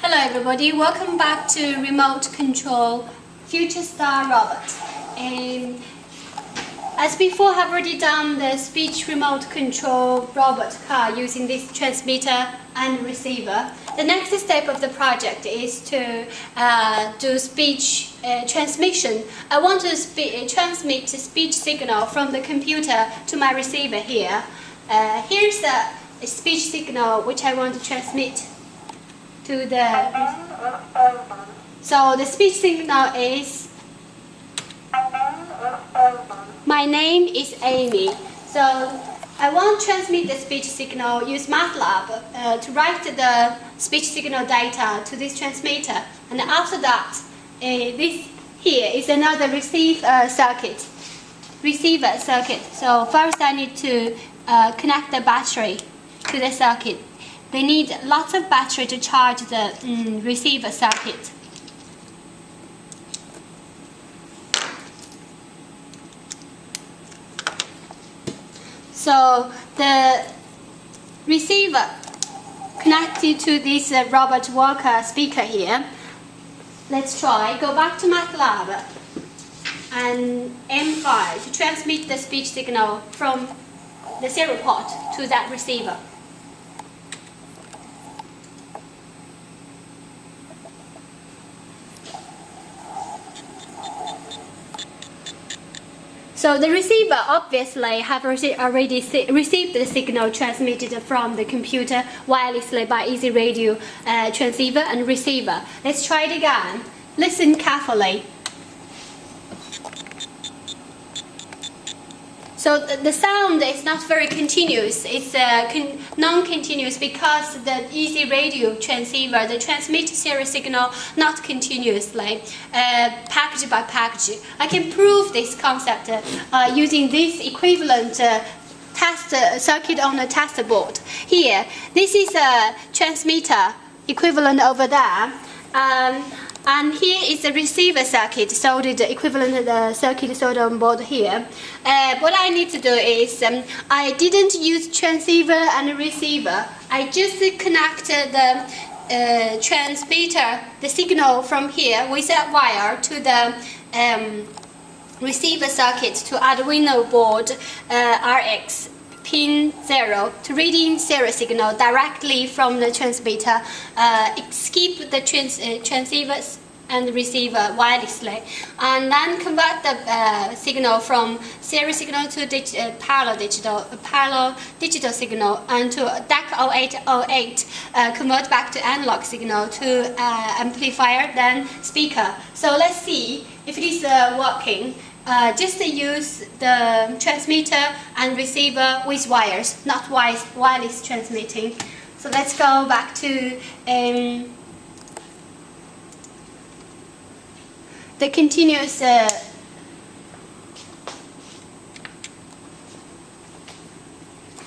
Hello everybody, welcome back to Remote Control Future Star Robot. As before, I've already done the speech remote control robot car using this transmitter and receiver. The next step of the project is to do speech transmission. I want to transmit speech signal from the computer to my receiver here. Here's a speech signal which I want to transmit to the... So the speech signal is... My name is Amy. So I want to transmit the speech signal, use MATLAB to write the speech signal data to this transmitter. And after that, this here is another receiver circuit. So first I need to connect the battery to the circuit. We need lots of battery to charge the receiver circuit. So the receiver connected to this robot worker speaker here. Let's try. Go back to MATLAB and M5 to transmit the speech signal from the serial port to that receiver. So the receiver obviously have already received the signal transmitted from the computer wirelessly by easy radio transceiver and receiver. Let's try it again. Listen carefully. So the sound is not very continuous. It's non-continuous because the easy radio transceiver, the transmit serial signal not continuously, package by package. I can prove this concept using this equivalent test circuit on the test board. Here, this is a transmitter equivalent over there. And here is the receiver circuit, soldered equivalent circuit soldered on board here. What I need to do is, I didn't use transceiver and receiver. I just connected the transmitter, the signal from here with that wire to the receiver circuit to Arduino board RX. Pin 0 to reading serial signal directly from the transmitter, skip the transceivers and receiver wirelessly, and then convert the signal from serial signal to parallel digital signal, and to DAC 0808 convert back to analog signal to amplifier, then speaker. So let's see if it is working. Just use the transmitter and receiver with wires, not wireless transmitting. So let's go back to the continuous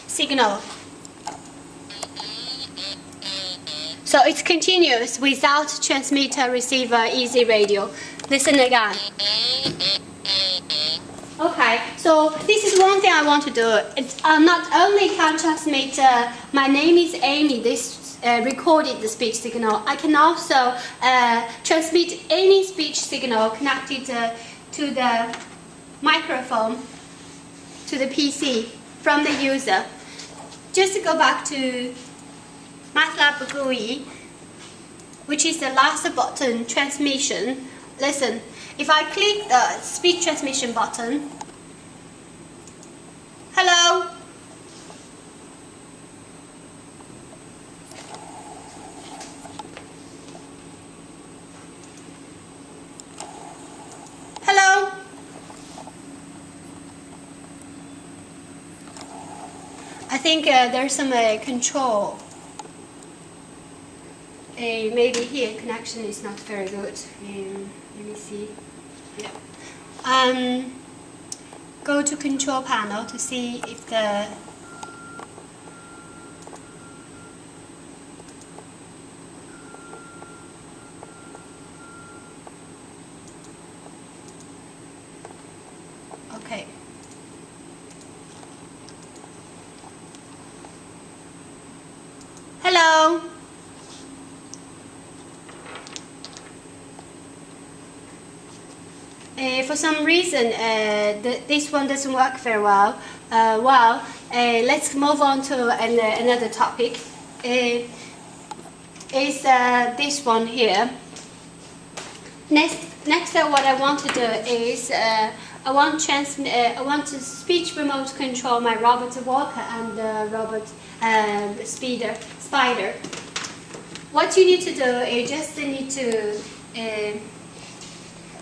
signal. So it's continuous without transmitter, receiver, easy radio. Listen again. Okay, so this is one thing I want to do. It's not only can transmit my name is Amy, this recorded the speech signal. I can also transmit any speech signal connected to the microphone, to the PC from the user. Just to go back to MATLAB GUI, which is the last button, transmission. Listen. If I click the speech transmission button, hello, hello, I think there's some control. Maybe here connection is not very good. Let me see. Yeah. Go to control panel to see if the okay. Hello. For some reason, this one doesn't work very well. Let's move on to another topic. Is this one here. Next, what I want to do is I want to speech remote control my robot walker and robot spider. What you need to do is just need to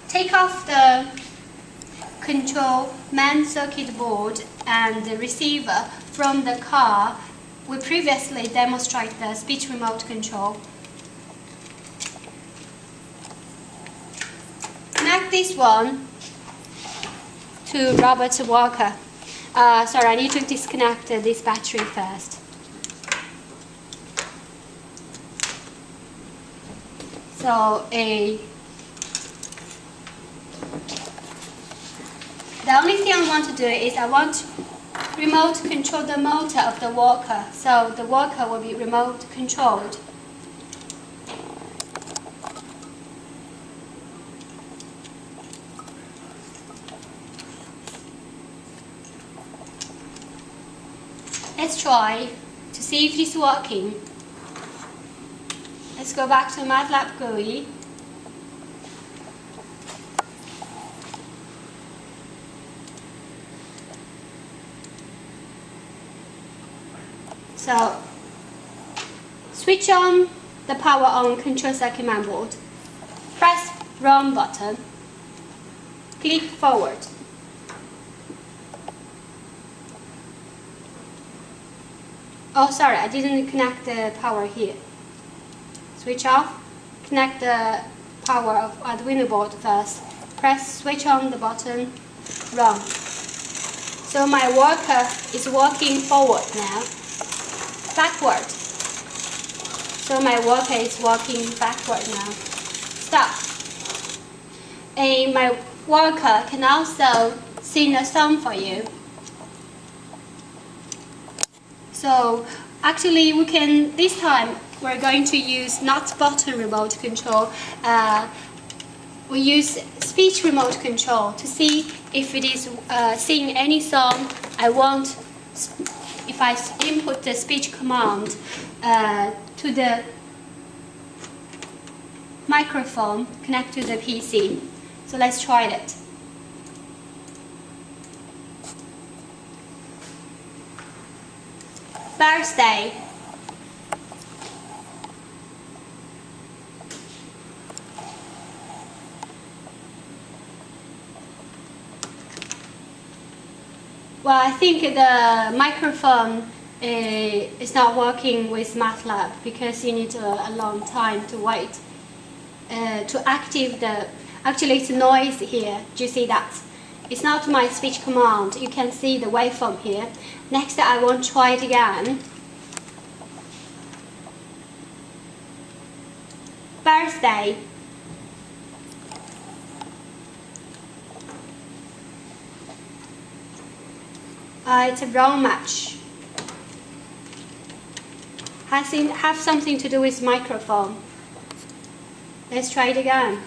take off the control main circuit board and the receiver from the car. We previously demonstrated the speech remote control. Connect this one to Robert Walker. Sorry, I need to disconnect this battery first. So the only thing I want to do is I want to remote control the motor of the walker. So the walker will be remote controlled. Let's try to see if it's working. Let's go back to MATLAB GUI. So, switch on the power on control circuit main board. Press run button. Click forward. Oh, sorry, I didn't connect the power here. Switch off. Connect the power of Arduino board first. Press switch on the button. Run. So my worker is walking forward now. Backward. So my worker is walking backward now. Stop. And my worker can also sing a song for you. So actually we can, this time we're going to use not button remote control. We use speech remote control to see if it is sing any song I want. If I input the speech command to the microphone, connect to the PC. So let's try it. Birthday. Well, I think the microphone is not working with MATLAB because you need a long time to wait to activate the. Actually, it's noise here. Do you see that? It's not my speech command. You can see the waveform here. Next, I want to try it again. Birthday. It's a wrong match. Have something to do with microphone. Let's try it again.